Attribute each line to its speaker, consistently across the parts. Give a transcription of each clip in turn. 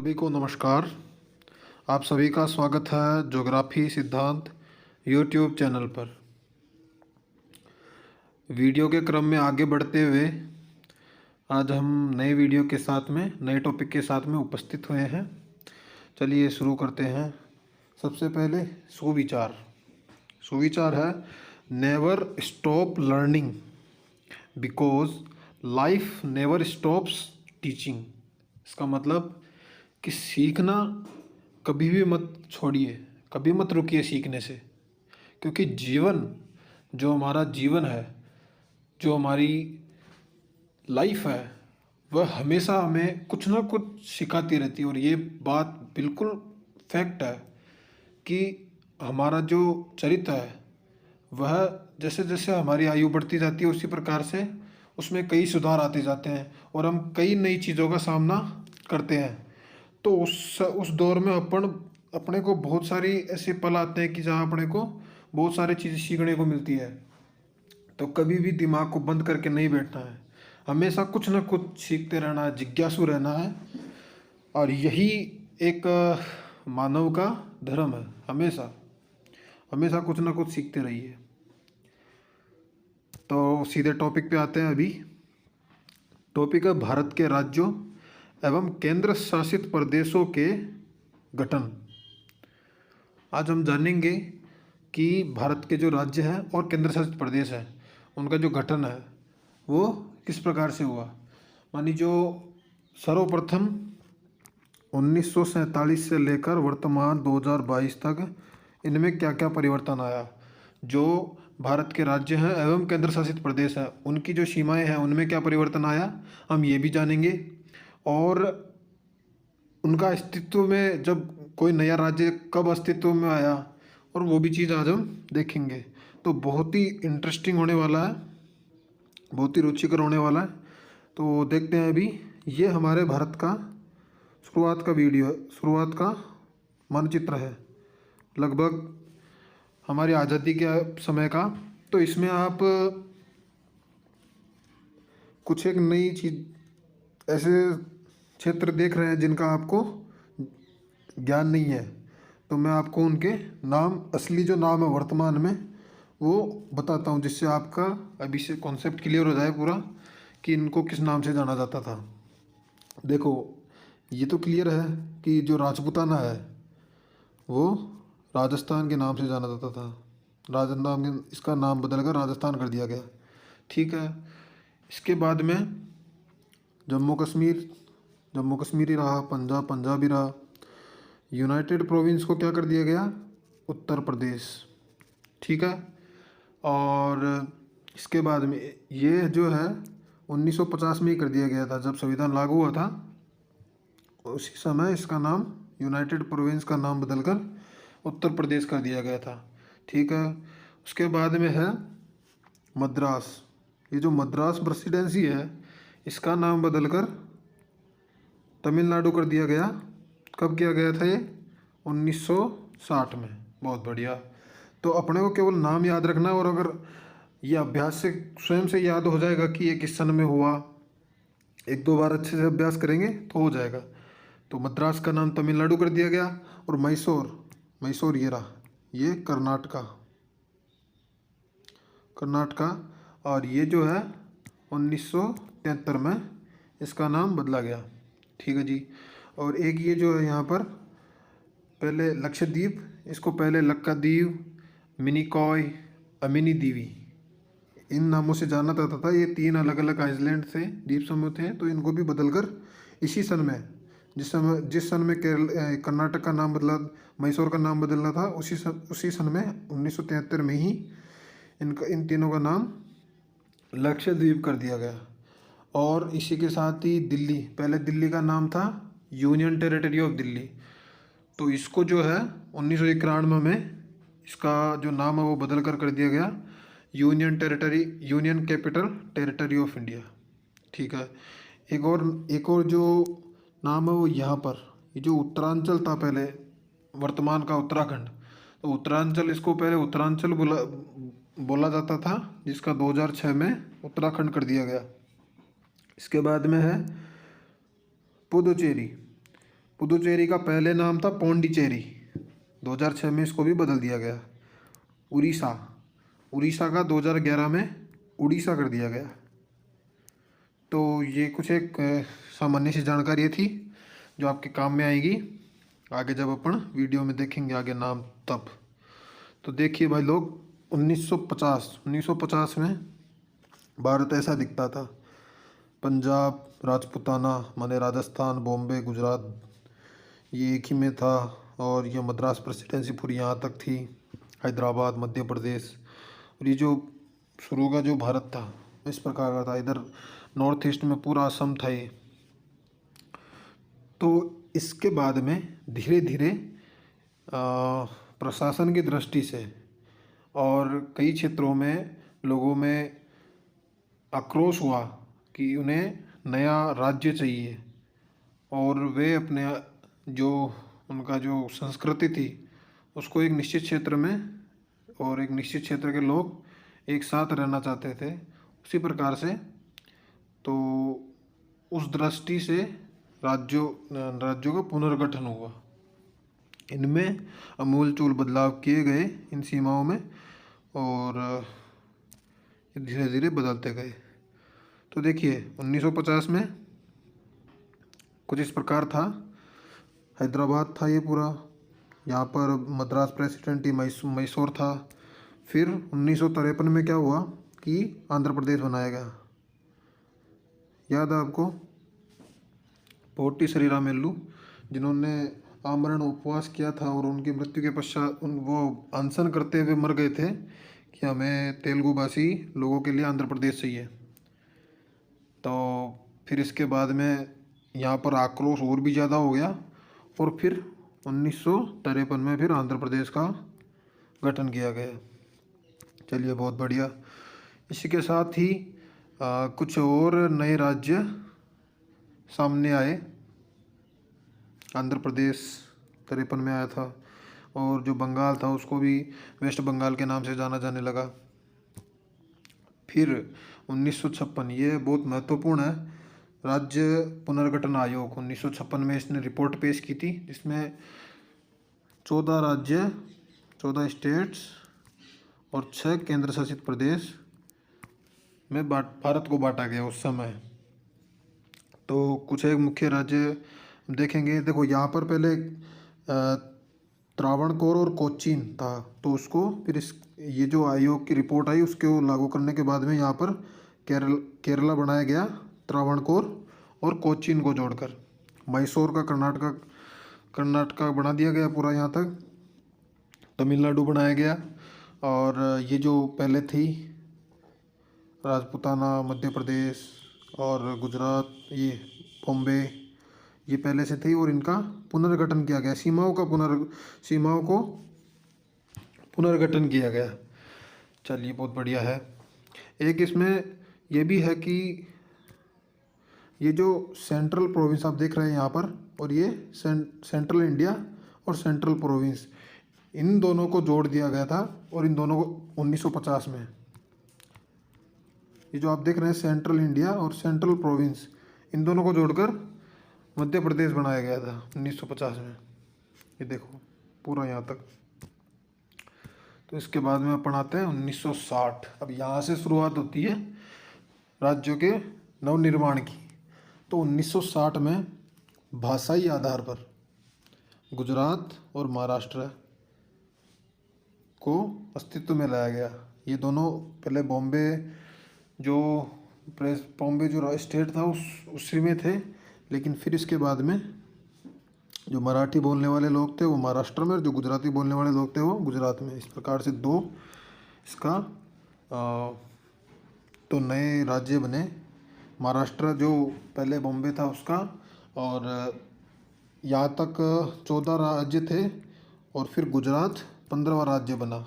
Speaker 1: सभी को नमस्कार। आप सभी का स्वागत है ज्योग्राफी सिद्धांत यूट्यूब चैनल पर। वीडियो के क्रम में आगे बढ़ते हुए आज हम नए वीडियो के साथ में नए टॉपिक के साथ में उपस्थित हुए हैं। चलिए शुरू करते हैं। सबसे पहले सुविचार है never stop learning because life never stops teaching. इसका मतलब कि सीखना कभी भी मत छोड़िए, कभी मत रुकिए सीखने से, क्योंकि जो हमारा जीवन है, जो हमारी लाइफ है, वह हमेशा हमें कुछ ना कुछ सिखाती रहती है। और ये बात बिल्कुल फैक्ट है कि हमारा जो चरित्र है वह जैसे जैसे हमारी आयु बढ़ती जाती है उसी प्रकार से उसमें कई सुधार आते जाते हैं और हम कई नई चीज़ों का सामना करते हैं। तो उस दौर में अपने को बहुत सारी ऐसे पल आते हैं कि जहाँ अपने को बहुत सारी चीज़ें सीखने को मिलती है। तो कभी भी दिमाग को बंद करके नहीं बैठना है, हमेशा कुछ ना कुछ सीखते रहना है, जिज्ञासु रहना है। और यही एक मानव का धर्म है, हमेशा हमेशा कुछ ना कुछ सीखते रहिए। तो सीधे टॉपिक पे आते हैं। अभी टॉपिक है भारत के राज्यों एवं केंद्र शासित प्रदेशों के गठन। आज हम जानेंगे कि भारत के जो राज्य हैं और केंद्र शासित प्रदेश हैं उनका जो गठन है वो किस प्रकार से हुआ। मानी जो सर्वप्रथम 1947 से लेकर वर्तमान 2022 तक इनमें क्या क्या परिवर्तन आया। जो भारत के राज्य हैं एवं केंद्र शासित प्रदेश हैं उनकी जो सीमाएं हैं उनमें क्या परिवर्तन आया, हम ये भी जानेंगे। और उनका अस्तित्व में जब कोई नया राज्य कब अस्तित्व में आया और वो भी चीज़ आज हम देखेंगे। तो बहुत ही इंटरेस्टिंग होने वाला है, बहुत ही रुचिकर होने वाला है। तो देखते हैं। अभी ये हमारे भारत का शुरुआत का वीडियो, शुरुआत का मानचित्र है, लगभग हमारी आज़ादी के समय का। तो इसमें आप कुछ एक नई चीज़, ऐसे क्षेत्र देख रहे हैं जिनका आपको ज्ञान नहीं है, तो मैं आपको उनके नाम, असली जो नाम है वर्तमान में, वो बताता हूँ, जिससे आपका अभी से कॉन्सेप्ट क्लियर हो जाए पूरा कि इनको किस नाम से जाना जाता था। देखो, ये तो क्लियर है कि जो राजपूताना है वो राजस्थान के नाम से जाना जाता था। राजस्थान, इसका नाम बदलकर राजस्थान कर दिया गया, ठीक है। इसके बाद में जम्मू कश्मीर ही रहा, पंजाब ही रहा। यूनाइटेड प्रोविंस को क्या कर दिया गया, उत्तर प्रदेश, ठीक है। और इसके बाद में ये जो है 1950 में ही कर दिया गया था, जब संविधान लागू हुआ था उसी समय इसका नाम, यूनाइटेड प्रोविंस का नाम बदलकर उत्तर प्रदेश कर दिया गया था, ठीक है। उसके बाद में है मद्रास। ये जो मद्रास प्रेसिडेंसी है इसका नाम बदलकर तमिलनाडु कर दिया गया। कब किया गया था ये, 1960 में। बहुत बढ़िया। तो अपने को केवल नाम याद रखना, और अगर ये अभ्यास से स्वयं से याद हो जाएगा कि ये किस सन में हुआ, एक दो बार अच्छे से अभ्यास करेंगे तो हो जाएगा। तो मद्रास का नाम तमिलनाडु कर दिया गया। और मैसूर ये रहा, ये कर्नाटका। और ये जो है 1973 में इसका नाम बदला गया, ठीक है जी। और एक ये जो है यहाँ पर पहले लक्षद्वीप, इसको पहले लक्काद्वीप, मिनिकॉय, अमिनी दीवी, इन नामों से जाना जाता था। ये 3 अलग अलग आइलैंड थे, द्वीप समूह थे। तो इनको भी बदलकर इसी सन में, जिस सन में कर्नाटक का नाम बदला, मैसूर का नाम बदलना था, उसी सन में 1973 में ही इन तीनों का नाम लक्षद्वीप कर दिया गया। और इसी के साथ ही दिल्ली, पहले दिल्ली का नाम था यूनियन टेरिटरी ऑफ दिल्ली। तो इसको जो है 1991 में इसका जो नाम है वो बदल कर दिया गया union capital territory of India, ठीक है। एक और जो नाम है वो यहाँ पर, ये जो उत्तरांचल था पहले, वर्तमान का उत्तराखंड, तो उत्तरांचल, इसको पहले उत्तरांचल बोला जाता था, जिसका 2006 में उत्तराखंड कर दिया गया। इसके बाद में है पुदुचेरी। पुदुचेरी का पहले नाम था पौंडीचेरी, 2006 में इसको भी बदल दिया गया। उड़ीसा, उड़ीसा का 2011 में उड़ीसा कर दिया गया। तो ये कुछ एक सामान्य सी जानकारी थी जो आपके काम में आएगी आगे जब अपन वीडियो में देखेंगे आगे नाम तब। तो देखिए भाई लोग, 1950 में भारत ऐसा दिखता था। पंजाब, राजपूताना माने राजस्थान, बॉम्बे, गुजरात ये एक ही में था। और ये मद्रास प्रेसिडेंसी पूरी यहाँ तक थी, हैदराबाद, मध्य प्रदेश। और ये जो शुरू का जो भारत था इस प्रकार का था। इधर नॉर्थ ईस्ट में पूरा असम था ये। तो इसके बाद में धीरे धीरे प्रशासन की दृष्टि से और कई क्षेत्रों में लोगों में आक्रोश हुआ कि उन्हें नया राज्य चाहिए और वे अपने जो उनका जो संस्कृति थी उसको एक निश्चित क्षेत्र में और एक निश्चित क्षेत्र के लोग एक साथ रहना चाहते थे। उसी प्रकार से तो उस दृष्टि से राज्यों का पुनर्गठन हुआ। इनमें अमूलचूल बदलाव किए गए इन सीमाओं में और धीरे धीरे बदलते गए। तो देखिए 1950 में कुछ इस प्रकार था। हैदराबाद था ये पूरा, यहाँ पर मद्रास प्रेसिडेंसी मैसूर था। फिर 1953 में क्या हुआ कि आंध्र प्रदेश बनाया गया। याद है आपको पोटी श्रीरामेलु, जिन्होंने आमरण उपवास किया था और उनकी मृत्यु के पश्चात वो अनशन करते हुए मर गए थे कि हमें तेलुगु भाषी लोगों के लिए आंध्र प्रदेश चाहिए। तो फिर इसके बाद में यहाँ पर आक्रोश और भी ज़्यादा हो गया और फिर 1953 में फिर आंध्र प्रदेश का गठन किया गया। चलिए बहुत बढ़िया। इसी के साथ ही कुछ और नए राज्य सामने आए। आंध्र प्रदेश 53 में आया था और जो बंगाल था उसको भी वेस्ट बंगाल के नाम से जाना जाने लगा। फिर 1956, ये बहुत महत्वपूर्ण है, राज्य पुनर्गठन आयोग 1956 में इसने रिपोर्ट पेश की थी जिसमें 14 राज्य, 14 स्टेट्स और 6 केंद्र शासित प्रदेश में भारत को बांटा गया उस समय। तो कुछ एक मुख्य राज्य देखेंगे। देखो यहाँ पर पहले त्रावणकोर और कोचीन था, तो उसको फिर ये जो आयोग की रिपोर्ट आई उसको लागू करने के बाद में यहाँ पर केरला बनाया गया, त्रावणकोर और कोचीन को जोड़कर। मैसूर का कर्नाटका बना दिया गया पूरा यहाँ तक। तमिलनाडु बनाया गया और ये जो पहले थी राजपूताना, मध्य प्रदेश और गुजरात, ये बॉम्बे, ये पहले से थी और इनका पुनर्गठन किया गया। सीमाओं को पुनर्गठन किया गया। चलिए बहुत बढ़िया है। एक इसमें ये भी है कि ये जो सेंट्रल प्रोविंस आप देख रहे हैं यहाँ पर और ये सेंट्रल इंडिया और सेंट्रल प्रोविंस, इन दोनों को जोड़ दिया गया था और इन दोनों को 1950 में, ये जो आप देख रहे हैं सेंट्रल इंडिया और सेंट्रल प्रोविंस, इन दोनों को जोड़कर मध्य प्रदेश बनाया गया था 1950 में। ये देखो पूरा यहाँ तक। तो इसके बाद में अपन आते हैं 1960। अब यहाँ से शुरुआत होती है राज्यों के नवनिर्माण की। तो 1960 में भाषाई आधार पर गुजरात और महाराष्ट्र को अस्तित्व में लाया गया। ये दोनों पहले बॉम्बे जो स्टेट था उसी में थे, लेकिन फिर इसके बाद में जो मराठी बोलने वाले लोग थे वो महाराष्ट्र में और जो गुजराती बोलने वाले लोग थे वो गुजरात में। इस प्रकार से दो इसका तो नए राज्य बने। महाराष्ट्र जो पहले बॉम्बे था उसका, और यहाँ तक 14 राज्य थे और फिर गुजरात 15वां राज्य बना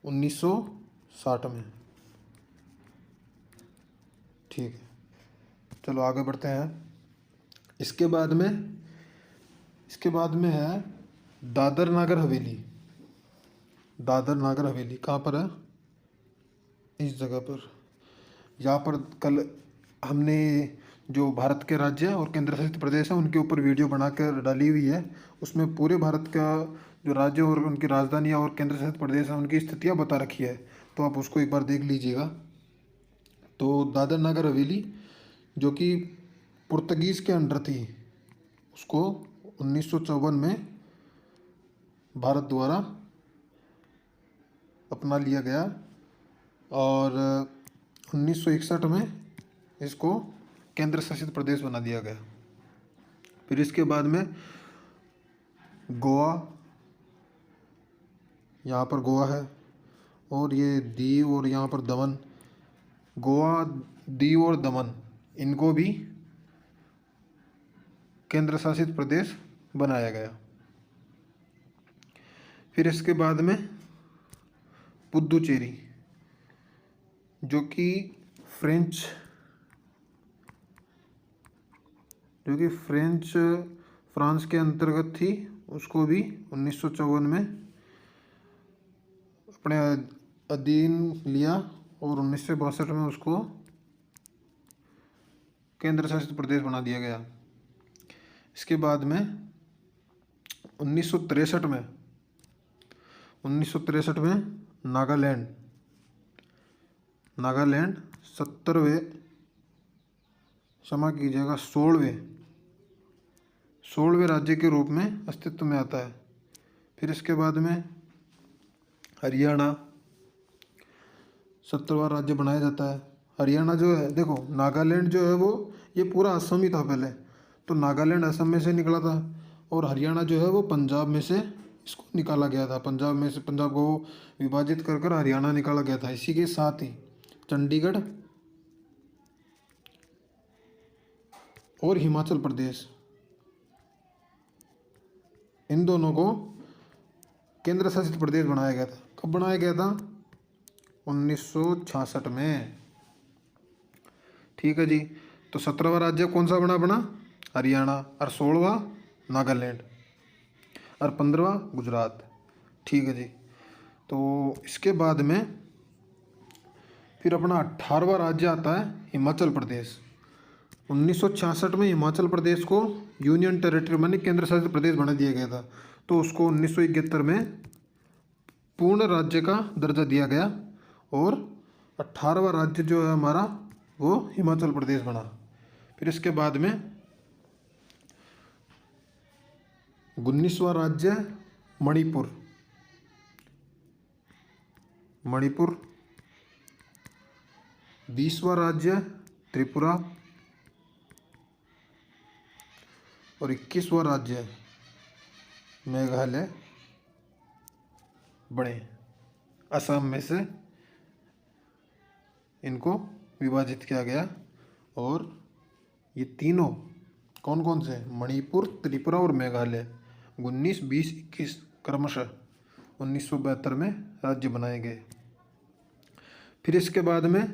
Speaker 1: 1960 में। ठीक है, चलो आगे बढ़ते हैं। इसके बाद में है दादर नागर हवेली। दादर नागर हवेली कहाँ पर है? इस जगह पर। यहाँ पर कल हमने जो भारत के राज्य और केंद्र शासित प्रदेश हैं उनके ऊपर वीडियो बनाकर डाली हुई है। उसमें पूरे भारत का जो राज्य और उनकी राजधानियाँ और केंद्र शासित प्रदेश हैं उनकी स्थितियाँ बता रखी है, तो आप उसको एक बार देख लीजिएगा। तो दादर नगर हवेली जो कि पुर्तगीज़ के अंडर थी, उसको 1954 में भारत द्वारा अपना लिया गया और 1961 में इसको केंद्र शासित प्रदेश बना दिया गया। फिर इसके बाद में गोवा, यहाँ पर गोवा है, और ये दीव और यहाँ पर दमन, गोवा, दीव और दमन, इनको भी केंद्र शासित प्रदेश बनाया गया। फिर इसके बाद में पुद्दुचेरी जो कि फ्रांस के अंतर्गत थी, उसको भी 1954 में अपने अधीन लिया और 1962 में उसको केंद्र शासित प्रदेश बना दिया गया। इसके बाद में 1963 में नागालैंड 16वें राज्य के रूप में अस्तित्व में आता है। फिर इसके बाद में हरियाणा 17वां राज्य बनाया जाता है। हरियाणा जो है, देखो नागालैंड जो है वो ये पूरा असम ही था पहले, तो नागालैंड असम में से निकला था, और हरियाणा जो है वो पंजाब में से इसको निकाला गया था। पंजाब को विभाजित कर कर हरियाणा निकाला गया था। इसी के साथ ही चंडीगढ़ और हिमाचल प्रदेश, इन दोनों को केंद्र शासित प्रदेश बनाया गया था। कब बनाया गया था? 1966 में। ठीक है जी। तो 17वां राज्य कौन सा बना? हरियाणा, और 16वां नागालैंड, और 15वां गुजरात। ठीक है जी। तो इसके बाद में फिर अपना 18वां राज्य आता है हिमाचल प्रदेश। 1966 में हिमाचल प्रदेश को यूनियन टेरिटरी मानी केंद्र शासित प्रदेश बना दिया गया था, तो उसको 1971 में पूर्ण राज्य का दर्जा दिया गया, और 18वां राज्य जो है हमारा वो हिमाचल प्रदेश बना। फिर इसके बाद में 19वां राज्य मणिपुर, 20वां राज्य त्रिपुरा, और 21वां राज्य मेघालय बने। असम में से इनको विभाजित किया गया, और ये तीनों कौन कौन से? मणिपुर, त्रिपुरा और मेघालय 19, 20, 21 क्रमशः 1972 में राज्य बनाए गए। फिर इसके बाद में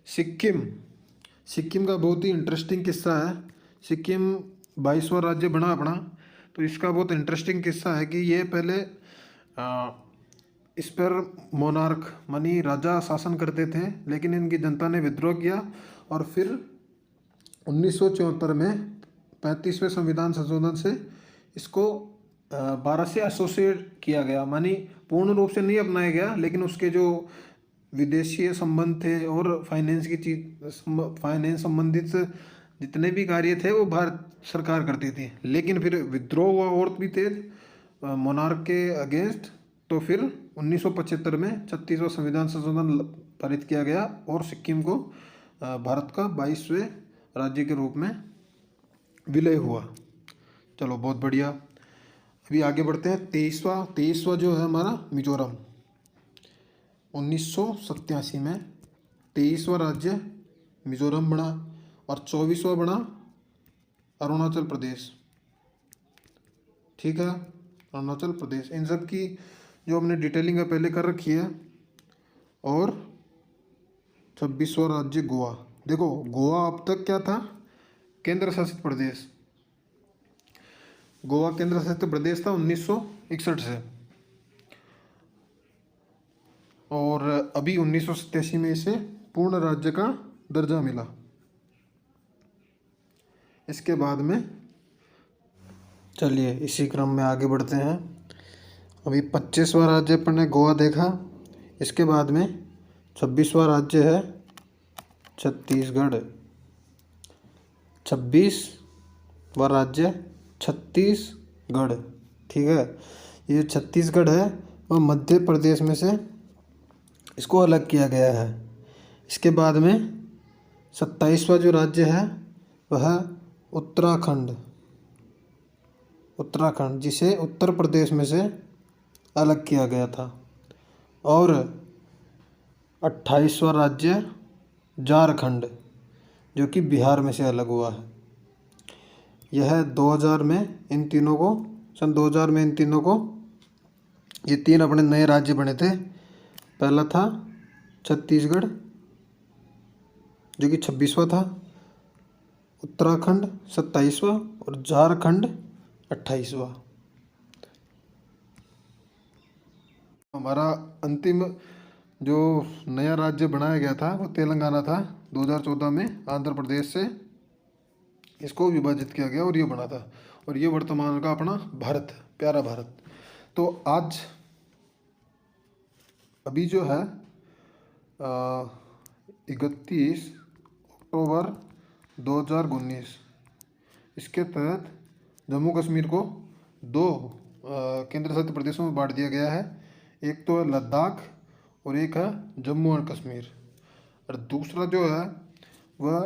Speaker 1: सिक्किम का बहुत ही इंटरेस्टिंग किस्सा है। सिक्किम 22वां राज्य बना अपना, तो इसका बहुत इंटरेस्टिंग किस्सा है कि ये पहले इस पर मोनार्क मानी राजा शासन करते थे, लेकिन इनकी जनता ने विद्रोह किया, और फिर 1974 में 35वें संविधान संशोधन से इसको 12 से एसोसिएट किया गया, मानी पूर्ण रूप से नहीं अपनाया गया, लेकिन उसके जो विदेशीय संबंध थे और फाइनेंस संबंधित जितने भी कार्य थे वो भारत सरकार करती थी। लेकिन फिर विद्रोह हुआ और भी तेज मोनार्क के अगेंस्ट, तो फिर 1975 में 36वां संविधान संशोधन पारित किया गया, और सिक्किम को भारत का 22वें राज्य के रूप में विलय हुआ। चलो बहुत बढ़िया। अभी आगे बढ़ते हैं। 23वां जो है हमारा मिजोरम, 1987 में 23वां राज्य मिजोरम बना, और 24वां बना अरुणाचल प्रदेश। ठीक है, अरुणाचल प्रदेश। इन सब की जो हमने डिटेलिंग पहले कर रखी है। और 26वां राज्य गोवा। देखो गोवा अब तक क्या था? केंद्र शासित प्रदेश। गोवा केंद्र शासित प्रदेश था 1961 से, और अभी 1987 में इसे पूर्ण राज्य का दर्जा मिला। इसके बाद में चलिए इसी क्रम में आगे बढ़ते हैं। अभी 25वां राज्य अपन ने गोवा देखा, इसके बाद में 26वां राज्य है छत्तीसगढ़। 26वां राज्य छत्तीसगढ़, ठीक है। ये छत्तीसगढ़ है वह मध्य प्रदेश में से इसको अलग किया गया है। इसके बाद में 27वां जो राज्य है वह उत्तराखंड, उत्तराखंड जिसे उत्तर प्रदेश में से अलग किया गया था। और 28वां राज्य झारखंड, जो कि बिहार में से अलग हुआ है। यह 2000 में इन तीनों को, सन 2000 में इन तीनों को, ये तीन अपने नए राज्य बने थे। पहला था छत्तीसगढ़ जो कि 26वां था, उत्तराखंड 27वां और झारखंड 28वां। हमारा अंतिम जो नया राज्य बनाया गया था वो तेलंगाना था। 2014 में आंध्र प्रदेश से इसको विभाजित किया गया और ये बना था, और ये वर्तमान का अपना भारत, प्यारा भारत। तो आज अभी जो है 31 अक्टूबर 2019, इसके तहत जम्मू कश्मीर को दो केंद्र शासित प्रदेशों में बांट दिया गया है। एक तो है लद्दाख और एक है जम्मू और कश्मीर, और दूसरा जो है वह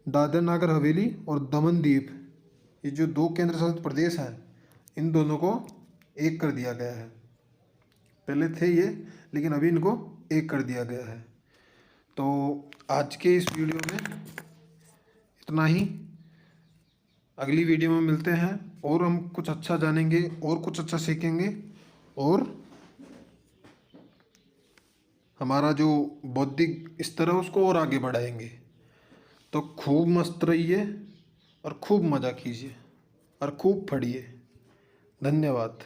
Speaker 1: दादर नगर हवेली और दमन दीप, ये जो दो केंद्र शासित प्रदेश हैं इन दोनों को एक कर दिया गया है। पहले थे ये, लेकिन अभी इनको एक कर दिया गया है। तो आज के इस वीडियो में इतना ही। अगली वीडियो में मिलते हैं और हम कुछ अच्छा जानेंगे और कुछ अच्छा सीखेंगे, और हमारा जो बौद्धिक स्तर है उसको और आगे बढ़ाएंगे। तो खूब मस्त रहिए और खूब मज़ा कीजिए और खूब पढ़िए। धन्यवाद।